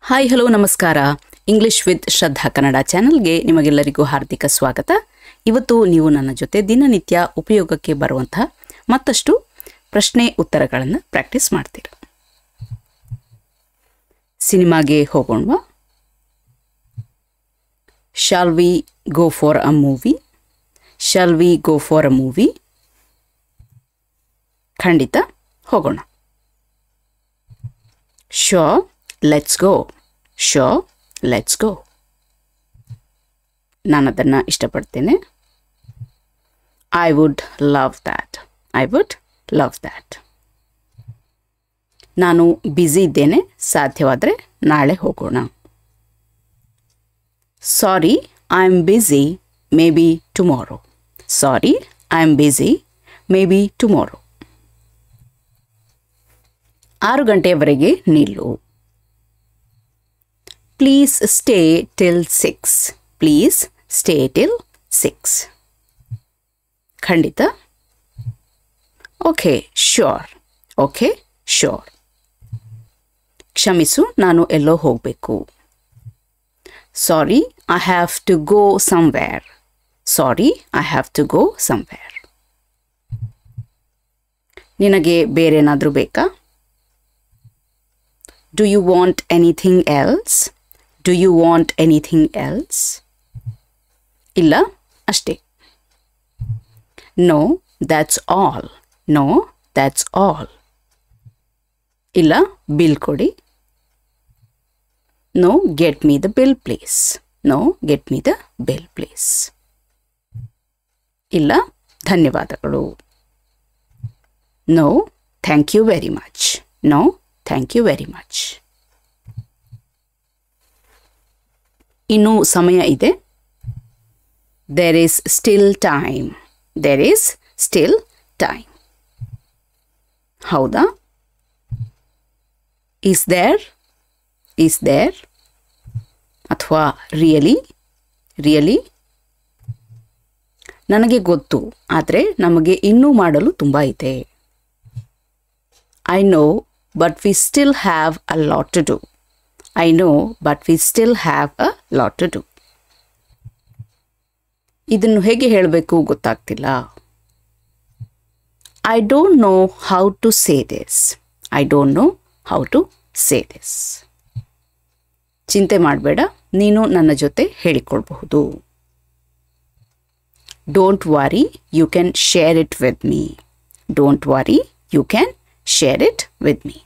Hi hello ನಮಸ್ಕಾರ. English with ಶ್ರದ್ಧಾ ಕನ್ನಡ ಚಾನೆಲ್ಗೆ ನಿಮಗೆಲ್ಲರಿಗೂ ಹಾರ್ದಿಕ ಸ್ವಾಗತ. ಇವತ್ತು ನೀವು ನನ್ನ ಜೊತೆ ದಿನನಿತ್ಯ ಉಪಯೋಗಕ್ಕೆ ಬರುವಂತಹ ಮತ್ತಷ್ಟು ಪ್ರಶ್ನೆ ಉತ್ತರಗಳನ್ನು ಪ್ರಾಕ್ಟೀಸ್ ಮಾಡ್ತೀರಾ. ಸಿನಿಮಾಗೆ ಹೋಗೋಣವಾ? Shall we go for a movie? Shall we go for a movie? ಖಂಡಿತ ಹೋಗೋಣ. Sure, let's go. Sure, let's go. ನಾನು ಅದನ್ನು ಇಷ್ಟಪಡ್ತೇನೆ. I would love that. I would love that. ನಾನು ಬ್ಯುಸಿ ಇದ್ದೇನೆ, ಸಾಧ್ಯವಾದರೆ ನಾಳೆ ಹೋಗೋಣ. Sorry, I am busy, maybe tomorrow. Sorry, I am busy, maybe tomorrow. 6 ಗಂಟೆಯವರೆಗೆ ನಿಲ್ಲು. Please stay till 6. Please stay till 6. ಖಂಡಿತ. Okay, sure. Okay, sure. ಕ್ಷಮಿಸು, ನಾನು ಎಲ್ಲೋ ಹೋಗಬೇಕು. Sorry, I have to go somewhere. Sorry, I have to go somewhere. ನಿನಗೆ ಬೇರೇನಾದರೂ ಬೇಕಾ? Do you want anything else? Do you want anything else? ಇಲ್ಲ, ಅಷ್ಟೇ. No, that's all. No, that's all. ಇಲ್ಲ, bill ಕೊಡಿ. No, get me the bill, please. No, get me the bill, please. ಇಲ್ಲ, ಧನ್ಯವಾದಗಳು. No, thank you very much. No, thank you very much. ಇನ್ನೂ ಸಮಯ ಇದೆ. There is still time. There is still time. ಹೌದಾ? Is there? Is there? ಅಥವಾ really? Really? ನನಗೆ ಗೊತ್ತು, ಆದರೆ ನಮಗೆ ಇನ್ನೂ ಮಾಡಲು ತುಂಬ ಇದೆ. I know, but we still have a lot to do. I know, but we still have a lot to do. ಇದನ್ನು ಹೇಗೆ ಹೇಳಬೇಕು ಗೊತ್ತಾಗ್ತಿಲ್ಲ. I don't know how to say this. I don't know how to say this. ಚಿಂತೆ ಮಾಡಬೇಡ, ನೀನು ನನ್ನ ಜೊತೆ ಹೇಳಿಕೊಳ್ಬಹುದು. Don't worry, you can share it with me. Don't worry, you can share it with me.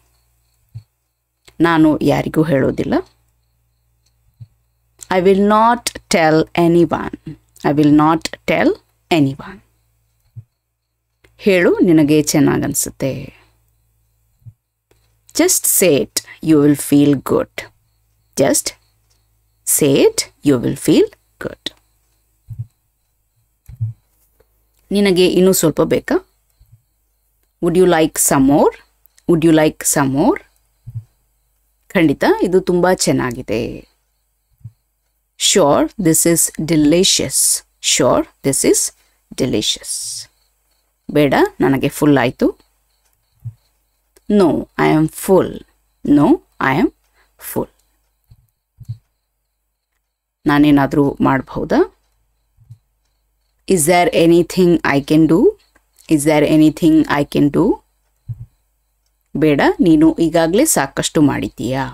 ನಾನು ಯಾರಿಗೂ ಹೇಳೋದಿಲ್ಲ. I will not tell anyone. I will not tell anyone. ಹೇಳು, ನಿನಗೆ ಚೆನ್ನಾಗನ್ಸುತ್ತೆ. Just say it, you will feel good. Just say it, you will feel good. ನಿನಗೆ ಇನ್ನೂ ಸ್ವಲ್ಪ ಬೇಕಾ? Would you like some more? Would you like some more? ಖಂಡಿತ, ಇದು ತುಂಬ ಚೆನ್ನಾಗಿದೆ. Sure, this is delicious. Sure, this is delicious. ಬೇಡ, ನನಗೆ ಫುಲ್ ಆಯಿತು. No, I am full. No, I am full. ನಾನೇನಾದರೂ ಮಾಡಬಹುದಾ? Is there anything I can do? Is there anything I can do? ಬೇಡ, ನೀನು ಈಗಾಗಲೇ ಸಾಕಷ್ಟು ಮಾಡಿದ್ದೀಯಾ.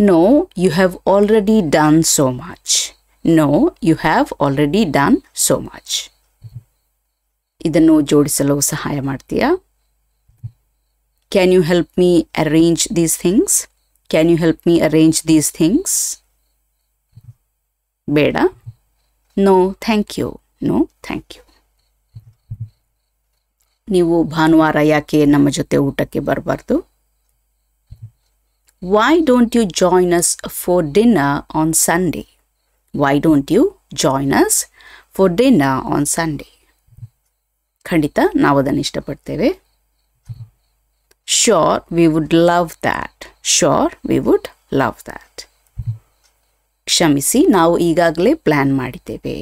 No, you have already done so much. No, you have already done so much. ಇದನ್ನು ಜೋಡಿಸಲು ಸಹಾಯ ಮಾಡ್ತೀಯಾ? Can you help me arrange these things? Can you help me arrange these things? ಬೇಡ. No, thank you. No, thank you. ನೀವು ಭಾನುವಾರ ಯಾಕೆ ನಮ್ಮ ಜೊತೆ ಊಟಕ್ಕೆ ಬರಬಾರ್ದು? Why don't you join us for dinner on Sunday? Why don't you join us for dinner on Sunday? ಖಂಡಿತ, ನಾವು ಅದನ್ನು ಇಷ್ಟಪಡ್ತೇವೆ. Sure, we would love that. Sure, we would love that. ಕ್ಷಮಿಸಿ, ನಾವು ಈಗಾಗಲೇ ಪ್ಲಾನ್ ಮಾಡಿದ್ದೇವೆ.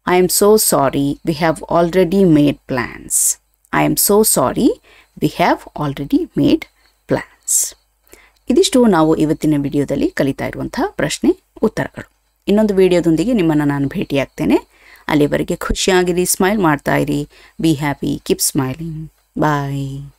I am so sorry, we have already made plans. I am so sorry, we have already made plans. ಇದಿಷ್ಟು ನಾವು ಇವತ್ತಿನ ವಿಡಿಯೋದಲ್ಲಿ ಕಲಿತಾ ಇರುವಂತಹ ಪ್ರಶ್ನೆ ಉತ್ತರಗಳು. ಇನ್ನೊಂದು ವಿಡಿಯೋದೊಂದಿಗೆ ನಿಮ್ಮನ್ನು ನಾನು ಭೇಟಿಯಾಗ್ತೇನೆ. ಅಲ್ಲಿವರೆಗೆ ಖುಷಿಯಾಗಿರಿ, ಸ್ಮೈಲ್ ಮಾಡ್ತಾ ಇರಿ. Be happy, keep smiling. Bye.